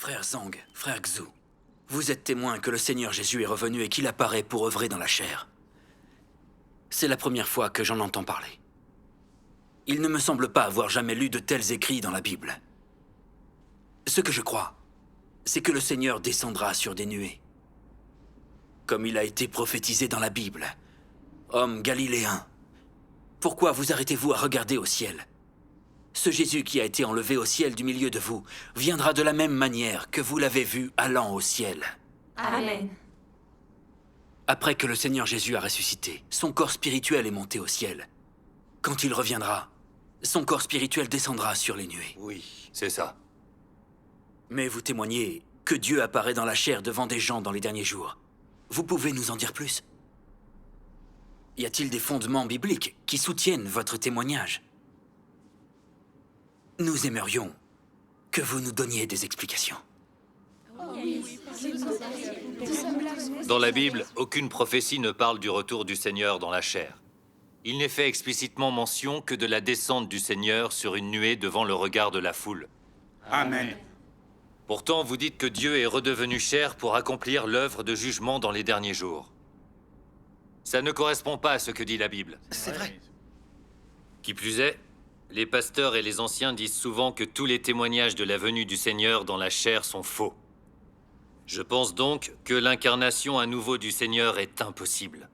Frère Zhang, frère Xu, vous êtes témoin que le Seigneur Jésus est revenu et qu'il apparaît pour œuvrer dans la chair. C'est la première fois que j'en entends parler. Il ne me semble pas avoir jamais lu de tels écrits dans la Bible. Ce que je crois, c'est que le Seigneur descendra sur des nuées. Comme il a été prophétisé dans la Bible. Homme galiléen, pourquoi vous arrêtez-vous à regarder au ciel? Ce Jésus qui a été enlevé au ciel du milieu de vous viendra de la même manière que vous l'avez vu allant au ciel. Amen. Après que le Seigneur Jésus a ressuscité, son corps spirituel est monté au ciel. Quand il reviendra, son corps spirituel descendra sur les nuées. Oui, c'est ça. Mais vous témoignez que Dieu apparaît dans la chair devant des gens dans les derniers jours. Vous pouvez nous en dire plus? Y a-t-il des fondements bibliques qui soutiennent votre témoignage? Nous aimerions que vous nous donniez des explications. Dans la Bible, aucune prophétie ne parle du retour du Seigneur dans la chair. Il n'est fait explicitement mention que de la descente du Seigneur sur une nuée devant le regard de la foule. Amen. Pourtant, vous dites que Dieu est redevenu chair pour accomplir l'œuvre de jugement dans les derniers jours. Ça ne correspond pas à ce que dit la Bible. C'est vrai. Qui plus est, les pasteurs et les anciens disent souvent que tous les témoignages de la venue du Seigneur dans la chair sont faux. Je pense donc que l'incarnation à nouveau du Seigneur est impossible.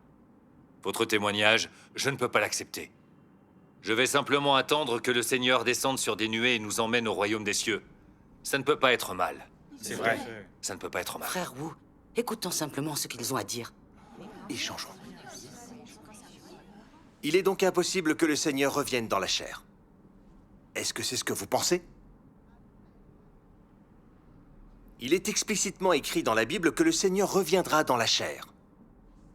Votre témoignage, je ne peux pas l'accepter. Je vais simplement attendre que le Seigneur descende sur des nuées et nous emmène au royaume des cieux. Ça ne peut pas être mal. C'est vrai. Ça ne peut pas être mal. Frère Wu, écoutons simplement ce qu'ils ont à dire. Échangeons. Il est donc impossible que le Seigneur revienne dans la chair. Est-ce que c'est ce que vous pensez? Il est explicitement écrit dans la Bible que le Seigneur reviendra dans la chair.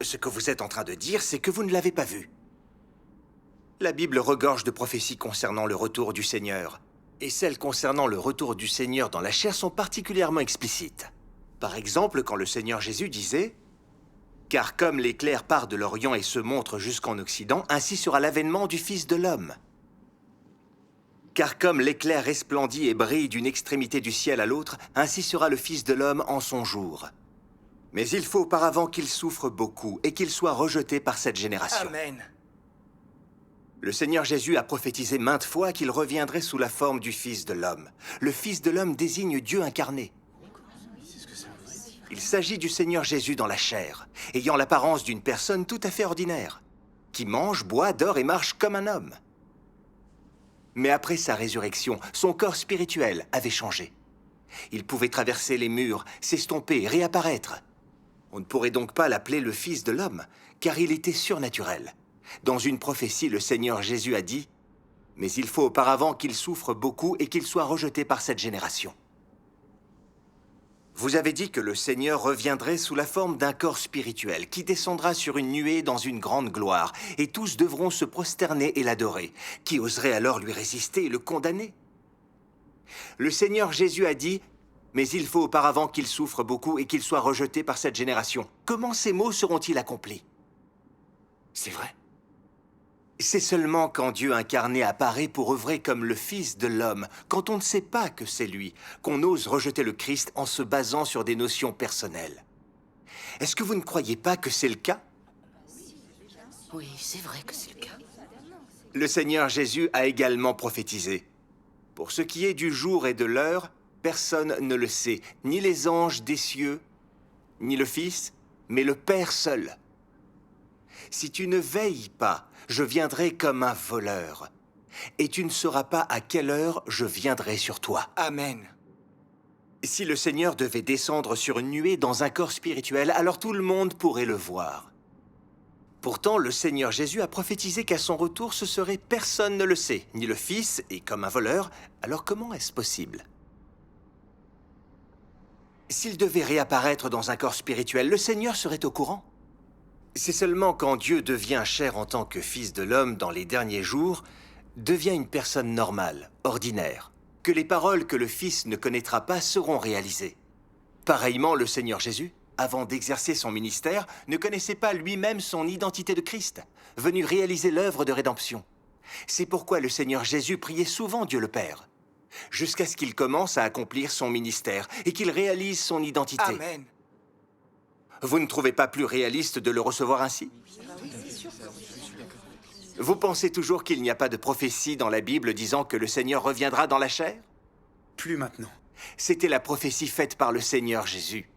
Ce que vous êtes en train de dire, c'est que vous ne l'avez pas vu. La Bible regorge de prophéties concernant le retour du Seigneur. Et celles concernant le retour du Seigneur dans la chair sont particulièrement explicites. Par exemple, quand le Seigneur Jésus disait « Car comme l'éclair part de l'Orient et se montre jusqu'en Occident, ainsi sera l'avènement du Fils de l'homme. Car comme l'éclair resplendit et brille d'une extrémité du ciel à l'autre, ainsi sera le Fils de l'homme en son jour. Mais il faut auparavant qu'il souffre beaucoup et qu'il soit rejeté par cette génération. » Amen. Le Seigneur Jésus a prophétisé maintes fois qu'il reviendrait sous la forme du Fils de l'homme. Le Fils de l'homme désigne Dieu incarné. Il s'agit du Seigneur Jésus dans la chair, ayant l'apparence d'une personne tout à fait ordinaire, qui mange, boit, dort et marche comme un homme. Mais après sa résurrection, son corps spirituel avait changé. Il pouvait traverser les murs, s'estomper, réapparaître. On ne pourrait donc pas l'appeler le Fils de l'homme, car il était surnaturel. Dans une prophétie, le Seigneur Jésus a dit « Mais il faut auparavant qu'il souffre beaucoup et qu'il soit rejeté par cette génération. » Vous avez dit que le Seigneur reviendrait sous la forme d'un corps spirituel qui descendra sur une nuée dans une grande gloire, et tous devront se prosterner et l'adorer. Qui oserait alors lui résister et le condamner? Le Seigneur Jésus a dit « Mais il faut auparavant qu'il souffre beaucoup et qu'il soit rejeté par cette génération. » Comment ces mots seront-ils accomplis? C'est vrai. C'est seulement quand Dieu incarné apparaît pour œuvrer comme le Fils de l'homme, quand on ne sait pas que c'est lui, qu'on ose rejeter le Christ en se basant sur des notions personnelles. Est-ce que vous ne croyez pas que c'est le cas? Oui, c'est vrai que c'est le cas. Le Seigneur Jésus a également prophétisé. Pour ce qui est du jour et de l'heure, personne ne le sait, ni les anges des cieux, ni le Fils, mais le Père seul. Si tu ne veilles pas, je viendrai comme un voleur, et tu ne sauras pas à quelle heure je viendrai sur toi. Amen. Si le Seigneur devait descendre sur une nuée dans un corps spirituel, alors tout le monde pourrait le voir. Pourtant, le Seigneur Jésus a prophétisé qu'à son retour, ce serait personne ne le sait, ni le Fils, et comme un voleur, alors comment est-ce possible? S'il devait réapparaître dans un corps spirituel, le Seigneur serait au courant. C'est seulement quand Dieu devient chair en tant que Fils de l'homme dans les derniers jours, devient une personne normale, ordinaire, que les paroles que le Fils ne connaîtra pas seront réalisées. Pareillement, le Seigneur Jésus, avant d'exercer son ministère, ne connaissait pas lui-même son identité de Christ, venu réaliser l'œuvre de rédemption. C'est pourquoi le Seigneur Jésus priait souvent Dieu le Père. jusqu'à ce qu'il commence à accomplir son ministère et qu'il réalise son identité. Amen. Vous ne trouvez pas plus réaliste de le recevoir ainsi? Vous pensez toujours qu'il n'y a pas de prophétie dans la Bible disant que le Seigneur reviendra dans la chair? Plus maintenant. C'était la prophétie faite par le Seigneur Jésus.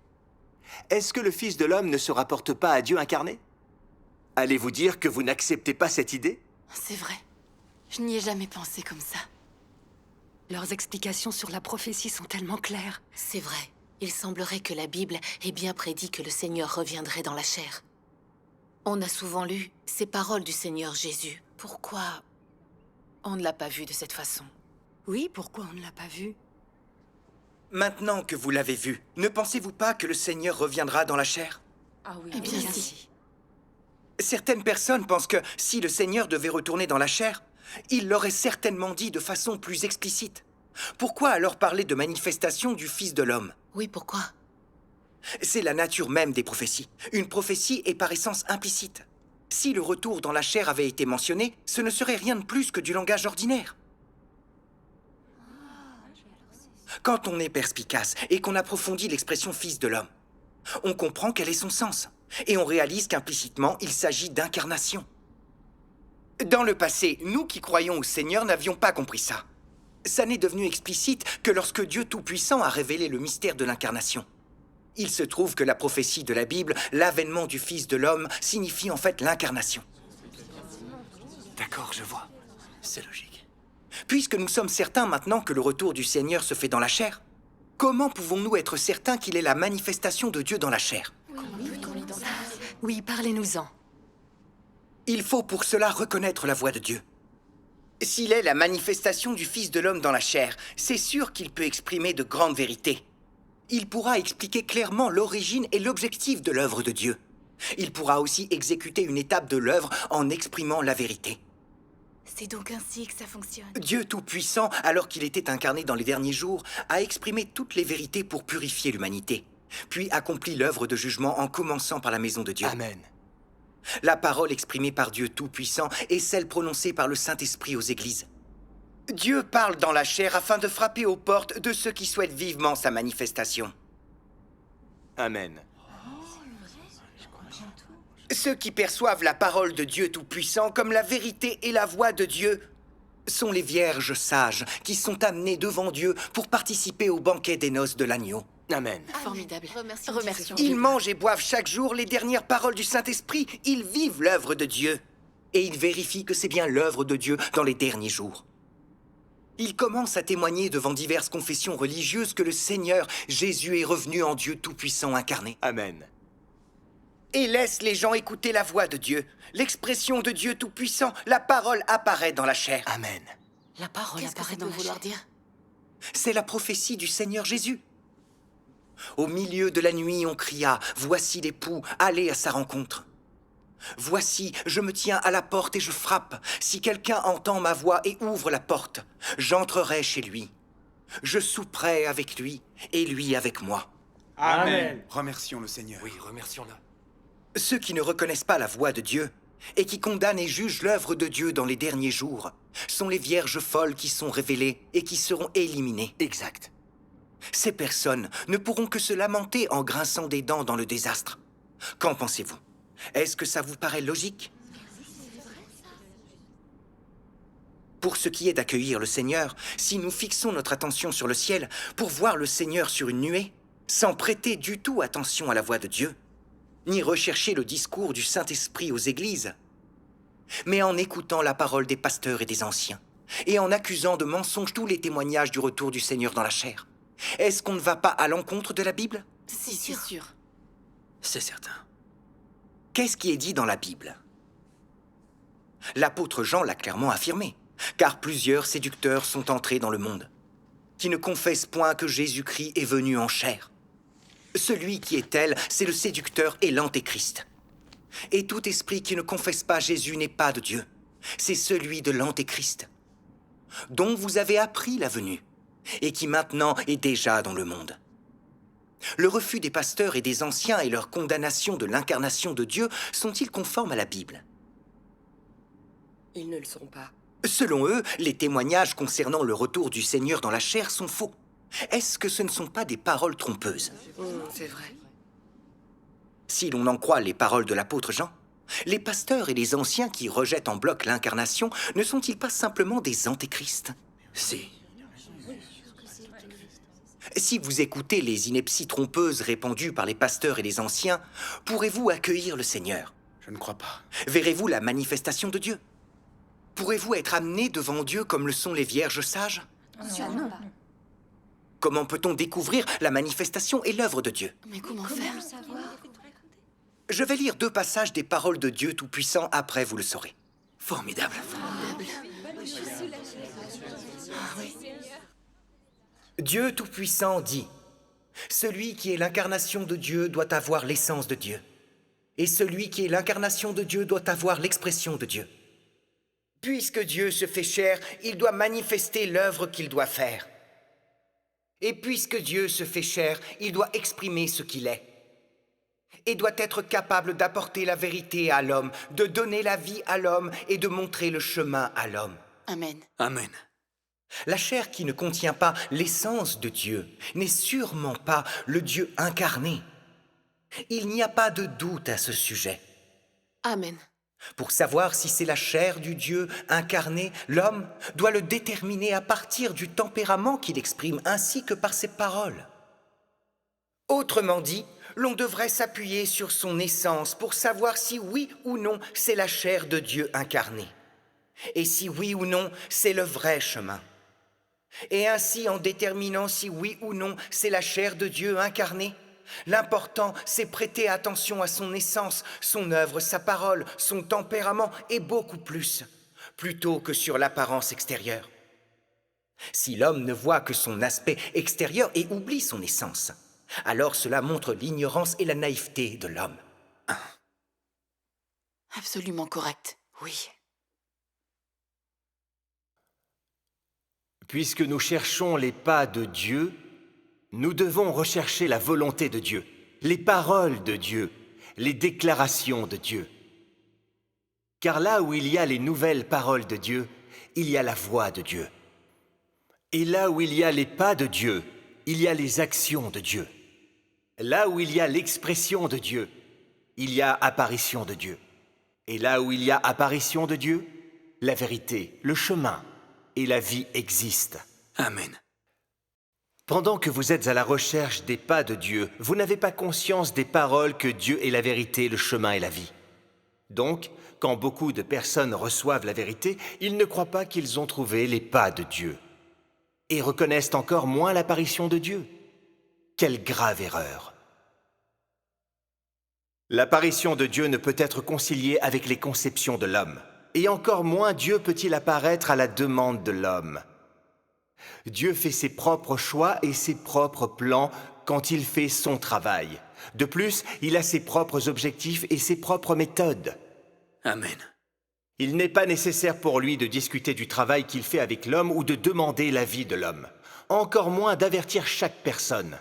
Est-ce que le Fils de l'homme ne se rapporte pas à Dieu incarné? Allez-vous dire que vous n'acceptez pas cette idée? C'est vrai. Je n'y ai jamais pensé comme ça. Leurs explications sur la prophétie sont tellement claires. C'est vrai. Il semblerait que la Bible ait bien prédit que le Seigneur reviendrait dans la chair. On a souvent lu ces paroles du Seigneur Jésus. Pourquoi on ne l'a pas vu de cette façon? Oui, pourquoi on ne l'a pas vu? Maintenant que vous l'avez vu, ne pensez-vous pas que le Seigneur reviendra dans la chair? Ah oui, Eh bien si. Certaines personnes pensent que si le Seigneur devait retourner dans la chair, il l'aurait certainement dit de façon plus explicite. Pourquoi alors parler de manifestation du Fils de l'homme? Oui, pourquoi? C'est la nature même des prophéties. Une prophétie est par essence implicite. Si le retour dans la chair avait été mentionné, ce ne serait rien de plus que du langage ordinaire. Quand on est perspicace et qu'on approfondit l'expression Fils de l'homme, on comprend quel est son sens. Et on réalise qu'implicitement, il s'agit d'incarnation. Dans le passé, nous qui croyons au Seigneur n'avions pas compris ça. Ça n'est devenu explicite que lorsque Dieu Tout-Puissant a révélé le mystère de l'incarnation. Il se trouve que la prophétie de la Bible, l'avènement du Fils de l'homme, signifie en fait l'incarnation. D'accord, je vois. C'est logique. Puisque nous sommes certains maintenant que le retour du Seigneur se fait dans la chair, comment pouvons-nous être certains qu'il est la manifestation de Dieu dans la chair? Oui, parlez-nous-en. Il faut pour cela reconnaître la voix de Dieu. S'il est la manifestation du Fils de l'homme dans la chair, c'est sûr qu'il peut exprimer de grandes vérités. Il pourra expliquer clairement l'origine et l'objectif de l'œuvre de Dieu. Il pourra aussi exécuter une étape de l'œuvre en exprimant la vérité. C'est donc ainsi que ça fonctionne. Dieu Tout-Puissant, alors qu'il était incarné dans les derniers jours, a exprimé toutes les vérités pour purifier l'humanité, puis accompli l'œuvre de jugement en commençant par la maison de Dieu. Amen. La parole exprimée par Dieu Tout-Puissant est celle prononcée par le Saint-Esprit aux églises. Dieu parle dans la chair afin de frapper aux portes de ceux qui souhaitent vivement sa manifestation. Amen. Ceux qui perçoivent la parole de Dieu Tout-Puissant comme la vérité et la voix de Dieu sont les vierges sages qui sont amenées devant Dieu pour participer au banquet des noces de l'agneau. Amen. Formidable. Remercions. Ils mangent et boivent chaque jour les dernières paroles du Saint-Esprit. Ils vivent l'œuvre de Dieu. Et ils vérifient que c'est bien l'œuvre de Dieu dans les derniers jours. Ils commencent à témoigner devant diverses confessions religieuses que le Seigneur Jésus est revenu en Dieu Tout-Puissant incarné. Amen. Et laissent les gens écouter la voix de Dieu. L'expression de Dieu Tout-Puissant, la parole apparaît dans la chair. Amen. La parole Qu'est-ce que ça apparaît peut dans la vouloir chair. dire? C'est la prophétie du Seigneur Jésus. Au milieu de la nuit, on cria, « Voici l'époux, allez à sa rencontre. » Voici, je me tiens à la porte et je frappe. Si quelqu'un entend ma voix et ouvre la porte, j'entrerai chez lui. Je souperai avec lui et lui avec moi. Amen. Remercions le Seigneur. Oui, remercions-le. Ceux qui ne reconnaissent pas la voix de Dieu et qui condamnent et jugent l'œuvre de Dieu dans les derniers jours sont les vierges folles qui sont révélées et qui seront éliminées. Exact. Ces personnes ne pourront que se lamenter en grinçant des dents dans le désastre. Qu'en pensez-vous? Est-ce que ça vous paraît logique? Pour ce qui est d'accueillir le Seigneur, si nous fixons notre attention sur le ciel pour voir le Seigneur sur une nuée, sans prêter du tout attention à la voix de Dieu, ni rechercher le discours du Saint-Esprit aux églises, mais en écoutant la parole des pasteurs et des anciens, et en accusant de mensonges tous les témoignages du retour du Seigneur dans la chair, est-ce qu'on ne va pas à l'encontre de la Bible? C'est sûr. C'est certain. Qu'est-ce qui est dit dans la Bible? L'apôtre Jean l'a clairement affirmé, car plusieurs séducteurs sont entrés dans le monde, qui ne confessent point que Jésus-Christ est venu en chair. Celui qui est tel, c'est le séducteur et l'antéchrist. Et tout esprit qui ne confesse pas Jésus n'est pas de Dieu. C'est celui de l'antéchrist, dont vous avez appris la venue, et qui maintenant est déjà dans le monde. Le refus des pasteurs et des anciens et leur condamnation de l'incarnation de Dieu sont-ils conformes à la Bible? Ils ne le sont pas. Selon eux, les témoignages concernant le retour du Seigneur dans la chair sont faux. Est-ce que ce ne sont pas des paroles trompeuses? C'est vrai. Si l'on en croit les paroles de l'apôtre Jean, les pasteurs et les anciens qui rejettent en bloc l'incarnation ne sont-ils pas simplement des antéchrists? Si. Si vous écoutez les inepties trompeuses répandues par les pasteurs et les anciens, pourrez-vous accueillir le Seigneur? Je ne crois pas. Verrez-vous la manifestation de Dieu? Pourrez-vous être amené devant Dieu comme le sont les vierges sages? Sûrement pas. Comment peut-on découvrir la manifestation et l'œuvre de Dieu? Mais comment faire? Je vais lire 2 passages des paroles de Dieu Tout-Puissant, après vous le saurez. Formidable. Dieu Tout-Puissant dit, « Celui qui est l'incarnation de Dieu doit avoir l'essence de Dieu. Et celui qui est l'incarnation de Dieu doit avoir l'expression de Dieu. Puisque Dieu se fait chair, il doit manifester l'œuvre qu'il doit faire. Et puisque Dieu se fait chair, il doit exprimer ce qu'il est. Et doit être capable d'apporter la vérité à l'homme, de donner la vie à l'homme et de montrer le chemin à l'homme. Amen. Amen. La chair qui ne contient pas l'essence de Dieu n'est sûrement pas le Dieu incarné. Il n'y a pas de doute à ce sujet. Amen. Pour savoir si c'est la chair du Dieu incarné, l'homme doit le déterminer à partir du tempérament qu'il exprime ainsi que par ses paroles. Autrement dit, l'on devrait s'appuyer sur son essence pour savoir si oui ou non c'est la chair de Dieu incarné. Et si oui ou non c'est le vrai chemin. Et ainsi, en déterminant si oui ou non c'est la chair de Dieu incarnée, l'important, c'est prêter attention à son essence, son œuvre, sa parole, son tempérament et beaucoup plus, plutôt que sur l'apparence extérieure. Si l'homme ne voit que son aspect extérieur et oublie son essence, alors cela montre l'ignorance et la naïveté de l'homme. Absolument correct. Oui. Puisque nous cherchons les pas de Dieu, nous devons rechercher la volonté de Dieu, les paroles de Dieu, les déclarations de Dieu. Car là où il y a les nouvelles paroles de Dieu, il y a la voix de Dieu. Et là où il y a les pas de Dieu, il y a les actions de Dieu. Là où il y a l'expression de Dieu, il y a apparition de Dieu. Et là où il y a apparition de Dieu, la vérité, le chemin et la vie existent. Amen. Pendant que vous êtes à la recherche des pas de Dieu, vous n'avez pas conscience des paroles que Dieu est la vérité, le chemin et la vie. Donc, quand beaucoup de personnes reçoivent la vérité, ils ne croient pas qu'ils ont trouvé les pas de Dieu et reconnaissent encore moins l'apparition de Dieu. Quelle grave erreur! L'apparition de Dieu ne peut être conciliée avec les conceptions de l'homme, et encore moins Dieu peut-il apparaître à la demande de l'homme. Dieu fait ses propres choix et ses propres plans quand il fait son travail. De plus, il a ses propres objectifs et ses propres méthodes. Amen. Il n'est pas nécessaire pour lui de discuter du travail qu'il fait avec l'homme ou de demander l'avis de l'homme, encore moins d'avertir chaque personne.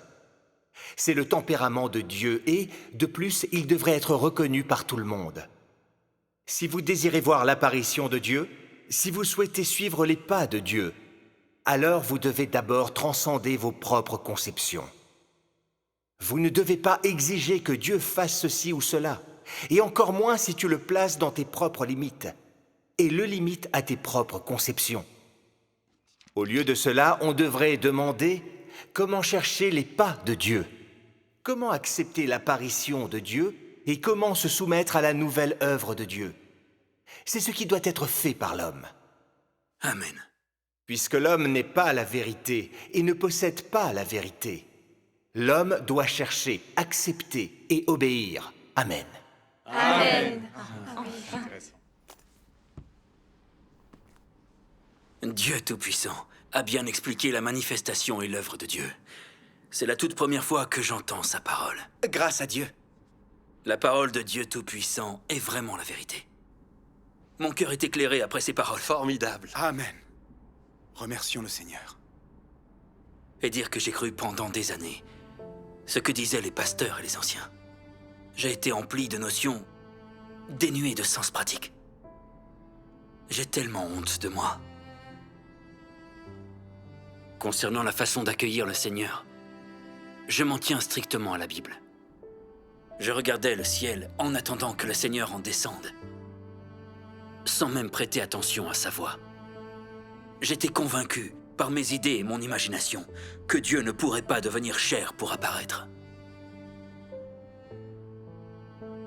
C'est le tempérament de Dieu et, de plus, il devrait être reconnu par tout le monde. Si vous désirez voir l'apparition de Dieu, si vous souhaitez suivre les pas de Dieu, alors vous devez d'abord transcender vos propres conceptions. Vous ne devez pas exiger que Dieu fasse ceci ou cela, et encore moins si tu le places dans tes propres limites, et le limites à tes propres conceptions. Au lieu de cela, on devrait demander comment chercher les pas de Dieu, comment accepter l'apparition de Dieu et comment se soumettre à la nouvelle œuvre de Dieu. C'est ce qui doit être fait par l'homme. Amen. Puisque l'homme n'est pas la vérité et ne possède pas la vérité, l'homme doit chercher, accepter et obéir. Amen. Amen. Dieu Tout-Puissant a bien expliqué la manifestation et l'œuvre de Dieu. C'est la toute première fois que j'entends sa parole. Grâce à Dieu. La parole de Dieu Tout-Puissant est vraiment la vérité. Mon cœur est éclairé après ces paroles. Formidable. Amen. Remercions le Seigneur. Et dire que j'ai cru pendant des années ce que disaient les pasteurs et les anciens. J'ai été empli de notions dénuées de sens pratique. J'ai tellement honte de moi. Concernant la façon d'accueillir le Seigneur, je m'en tiens strictement à la Bible. Je regardais le ciel en attendant que le Seigneur en descende, sans même prêter attention à sa voix. J'étais convaincu, par mes idées et mon imagination, que Dieu ne pourrait pas devenir chair pour apparaître.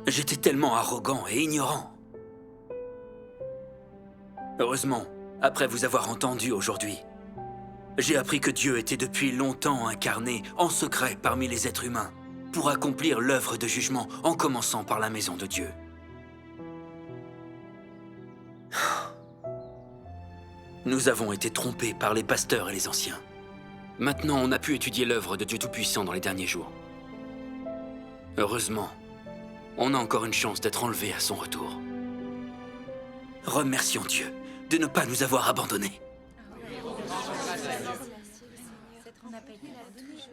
J'étais tellement arrogant et ignorant. Heureusement, après vous avoir entendu aujourd'hui, j'ai appris que Dieu était depuis longtemps incarné en secret parmi les êtres humains pour accomplir l'œuvre de jugement en commençant par la maison de Dieu. Nous avons été trompés par les pasteurs et les anciens. Maintenant, on a pu étudier l'œuvre de Dieu Tout-Puissant dans les derniers jours. Heureusement, on a encore une chance d'être enlevé à son retour. Remercions Dieu de ne pas nous avoir abandonnés. On appelle la douche.